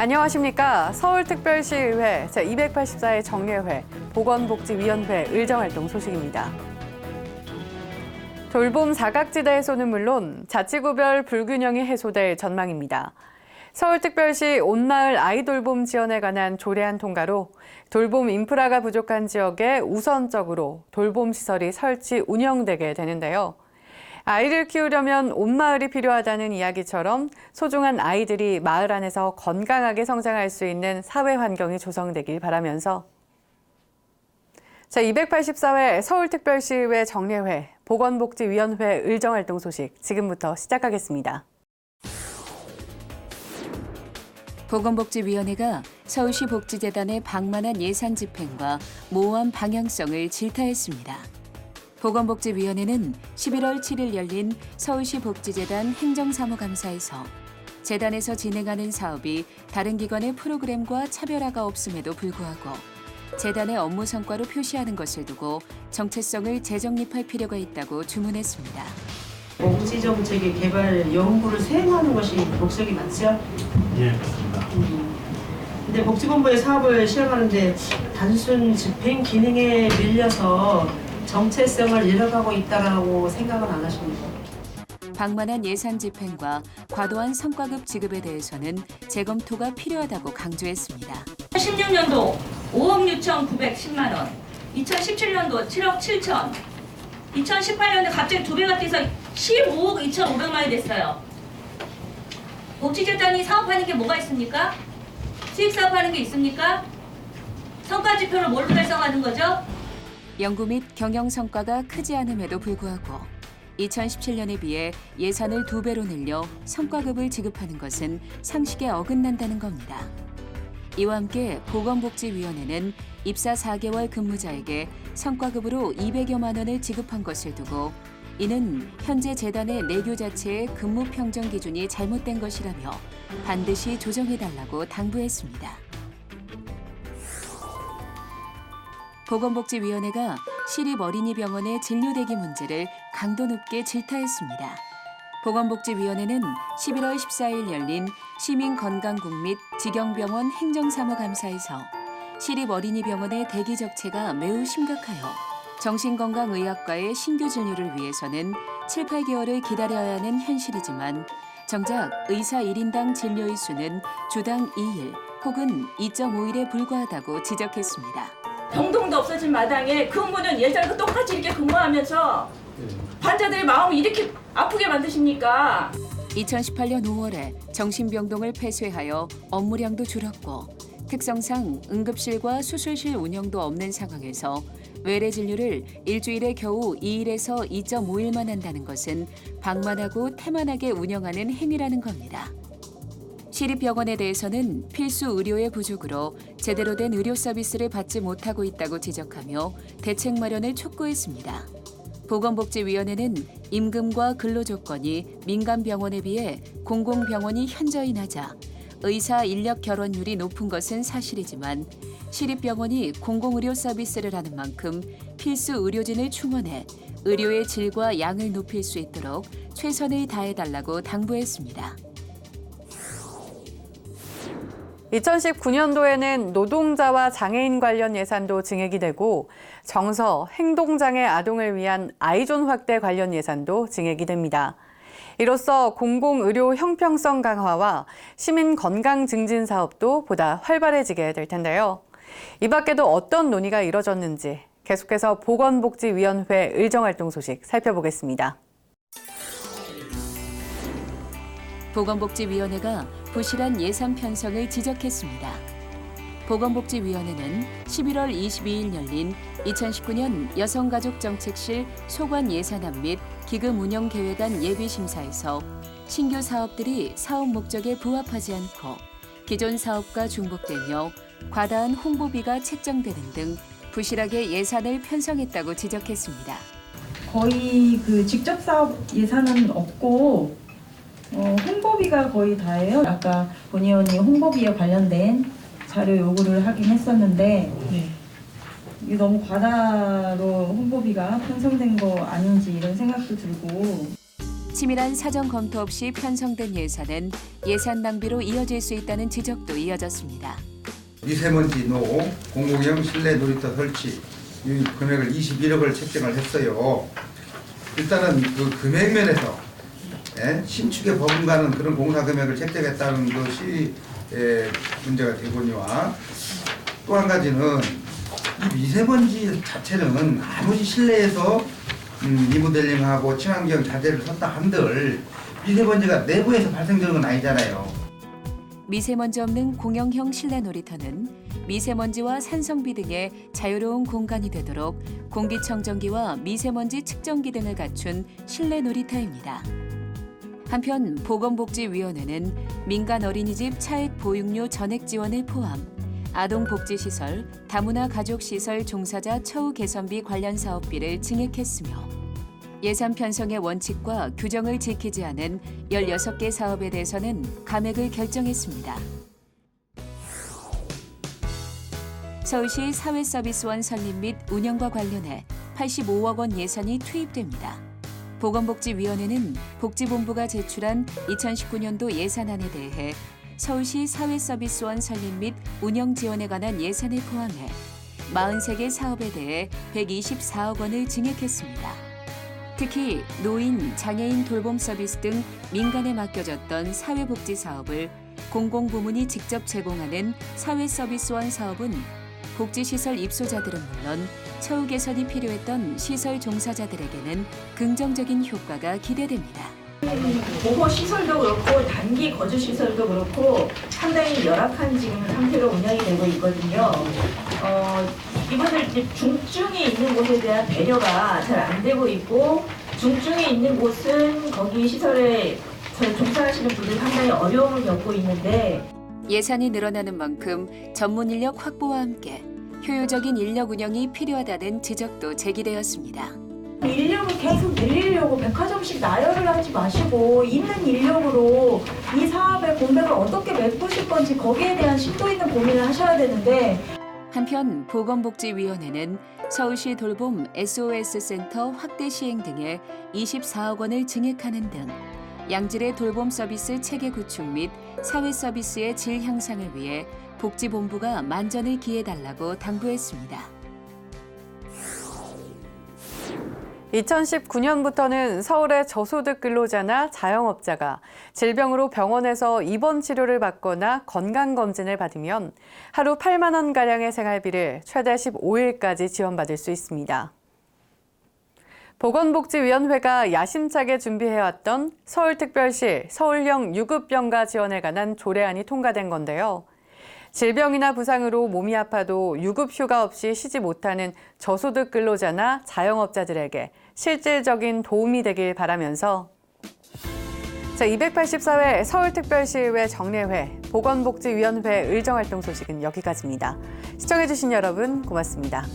안녕하십니까. 서울특별시의회 제284회 정례회 보건복지위원회 의정활동 소식입니다. 돌봄 사각지대 해소는 물론 자치구별 불균형이 해소될 전망입니다. 서울특별시 온마을 아이돌봄 지원에 관한 조례안 통과로 돌봄 인프라가 부족한 지역에 우선적으로 돌봄 시설이 설치, 운영되게 되는데요. 아이를 키우려면 온마을이 필요하다는 이야기처럼 소중한 아이들이 마을 안에서 건강하게 성장할 수 있는 사회 환경이 조성되길 바라면서 제284회 서울특별시의회 정례회 보건복지위원회 의정활동 소식 지금부터 시작하겠습니다. 보건복지위원회가 서울시 복지재단의 방만한 예산 집행과 모호한 방향성을 질타했습니다. 보건복지위원회는 11월 7일 열린 서울시 복지재단 행정사무감사에서 재단에서 진행하는 사업이 다른 기관의 프로그램과 차별화가 없음에도 불구하고 재단의 업무 성과로 표시하는 것을 두고 정체성을 재정립할 필요가 있다고 주문했습니다. 복지정책의 개발 연구를 수행하는 것이 목적이 맞죠? 예, 맞습니다. 근데 복지본부의 사업을 시행하는데 단순 집행 기능에 밀려서 정체성을 잃어가고 있다라고 생각은 안 하십니까? 방만한 예산 집행과 과도한 성과급 지급에 대해서는 재검토가 필요하다고 강조했습니다. 16년도 5억 6,910만 원, 2017년도 7억 7천, 2018년에 갑자기 2배가 뛰어서 15억 2,500만 원이 됐어요. 복지재단이 사업하는 게 뭐가 있습니까? 수익 사업하는 게 있습니까? 성과 지표를 뭘로 달성하는 거죠? 연구 및 경영 성과가 크지 않음에도 불구하고 2017년에 비해 예산을 2배로 늘려 성과급을 지급하는 것은 상식에 어긋난다는 겁니다. 이와 함께 보건복지위원회는 입사 4개월 근무자에게 성과급으로 200여만 원을 지급한 것을 두고 이는 현재 재단의 내교 자체의 근무 평정 기준이 잘못된 것이라며 반드시 조정해달라고 당부했습니다. 보건복지위원회가 시립어린이병원의 진료 대기 문제를 강도 높게 질타했습니다. 보건복지위원회는 11월 14일 열린 시민건강국 및 직영병원 행정사무감사에서 시립어린이병원의 대기 적체가 매우 심각하여 정신건강의학과의 신규 진료를 위해서는 7, 8개월을 기다려야 하는 현실이지만 정작 의사 1인당 진료의 수는 주당 2일 혹은 2.5일에 불과하다고 지적했습니다. 병동도 없어진 마당에 근무는 예전과 똑같이 이렇게 근무하면서 환자들의 마음을 이렇게 아프게 만드십니까? 2018년 5월에 정신병동을 폐쇄하여 업무량도 줄었고 특성상 응급실과 수술실 운영도 없는 상황에서 외래 진료를 일주일에 겨우 2일에서 2.5일만 한다는 것은 방만하고 태만하게 운영하는 행위라는 겁니다. 시립병원에 대해서는 필수 의료의 부족으로 제대로 된 의료 서비스를 받지 못하고 있다고 지적하며 대책 마련을 촉구했습니다. 보건복지위원회는 임금과 근로 조건이 민간 병원에 비해 공공병원이 현저히 낮아 의사 인력 결혼율이 높은 것은 사실이지만 시립병원이 공공의료 서비스를 하는 만큼 필수 의료진을 충원해 의료의 질과 양을 높일 수 있도록 최선을 다해달라고 당부했습니다. 2019년도에는 노동자와 장애인 관련 예산도 증액이 되고 정서, 행동장애 아동을 위한 아이존 확대 관련 예산도 증액이 됩니다. 이로써 공공의료 형평성 강화와 시민 건강 증진 사업도 보다 활발해지게 될 텐데요. 이 밖에도 어떤 논의가 이뤄졌는지 계속해서 보건복지위원회 의정활동 소식 살펴보겠습니다. 보건복지위원회가 부실한 예산 편성을 지적했습니다. 보건복지위원회는 11월 22일 열린 2019년 여성가족정책실 소관 예산안 및 기금 운영 계획안 예비심사에서 신규 사업들이 사업 목적에 부합하지 않고 기존 사업과 중복되며 과다한 홍보비가 책정되는 등 부실하게 예산을 편성했다고 지적했습니다. 거의 직접 사업 예산은 없고 홍보비가 거의 다예요. 아까 본 의원이 홍보비에 관련된 자료 요구를 하긴 했었는데 이게 너무 과다로 홍보비가 편성된 거 아닌지 이런 생각도 들고 치밀한 사전 검토 없이 편성된 예산은 예산 낭비로 이어질 수 있다는 지적도 이어졌습니다. 미세먼지 노 공공형 실내 놀이터 설치 이 금액을 21억을 책정을 했어요. 일단은 그 금액 면에서 신축에 버금가는 그런 공사 금액을 책정했다는 것이 문제가 되거니와 또 한 가지는 이 미세먼지 자체는 아무리 실내에서 리모델링하고 친환경 자재를 썼다 한들 미세먼지가 내부에서 발생되는 건 아니잖아요. 미세먼지 없는 공영형 실내 놀이터는 미세먼지와 산성비 등의 자유로운 공간이 되도록 공기청정기와 미세먼지 측정기 등을 갖춘 실내 놀이터입니다. 한편 보건복지위원회는 민간 어린이집 차액 보육료 전액 지원을 포함 아동복지시설, 다문화 가족시설 종사자 처우 개선비 관련 사업비를 증액했으며 예산 편성의 원칙과 규정을 지키지 않은 16개 사업에 대해서는 감액을 결정했습니다. 서울시 사회서비스원 설립 및 운영과 관련해 85억 원 예산이 투입됩니다. 보건복지위원회는 복지본부가 제출한 2019년도 예산안에 대해 서울시 사회서비스원 설립 및 운영 지원에 관한 예산을 포함해 43개 사업에 대해 124억 원을 증액했습니다. 특히 노인, 장애인 돌봄 서비스 등 민간에 맡겨졌던 사회복지 사업을 공공부문이 직접 제공하는 사회서비스원 사업은 복지시설 입소자들은 물론 처우 개선이 필요했던 시설 종사자들에게는 긍정적인 효과가 기대됩니다. 보호 시설도 그렇고 단기 거주 시설도 그렇고 상당히 열악한 지금 상태로 운영이 되고 있거든요. 이분들 이제 중증이 있는 곳에 대한 배려가 잘 안 되고 있고 중증이 있는 곳은 거기 시설에 종사하시는 분들이 상당히 어려움을 겪고 있는데 예산이 늘어나는 만큼 전문 인력 확보와 함께 효율적인 인력 운영이 필요하다는 지적도 제기되었습니다. 인력을 계속 늘리려고 백화점식 나열을 하지 마시고 있는 인력으로 이 사업의 공백을 어떻게 메꾸실 건지 거기에 대한 심도 있는 고민을 하셔야 되는데 한편 보건복지위원회는 서울시 돌봄 SOS 센터 확대 시행 등에 24억 원을 증액하는 등 양질의 돌봄 서비스 체계 구축 및 사회 서비스의 질 향상을 위해 복지본부가 만전을 기해달라고 당부했습니다. 2019년부터는 서울의 저소득 근로자나 자영업자가 질병으로 병원에서 입원 치료를 받거나 건강검진을 받으면 하루 8만 원가량의 생활비를 최대 15일까지 지원받을 수 있습니다. 보건복지위원회가 야심차게 준비해왔던 서울특별시 서울형 유급병가 지원에 관한 조례안이 통과된 건데요. 질병이나 부상으로 몸이 아파도 유급휴가 없이 쉬지 못하는 저소득 근로자나 자영업자들에게 실질적인 도움이 되길 바라면서 284회 서울특별시의회 정례회 보건복지위원회 의정활동 소식은 여기까지입니다. 시청해주신 여러분 고맙습니다.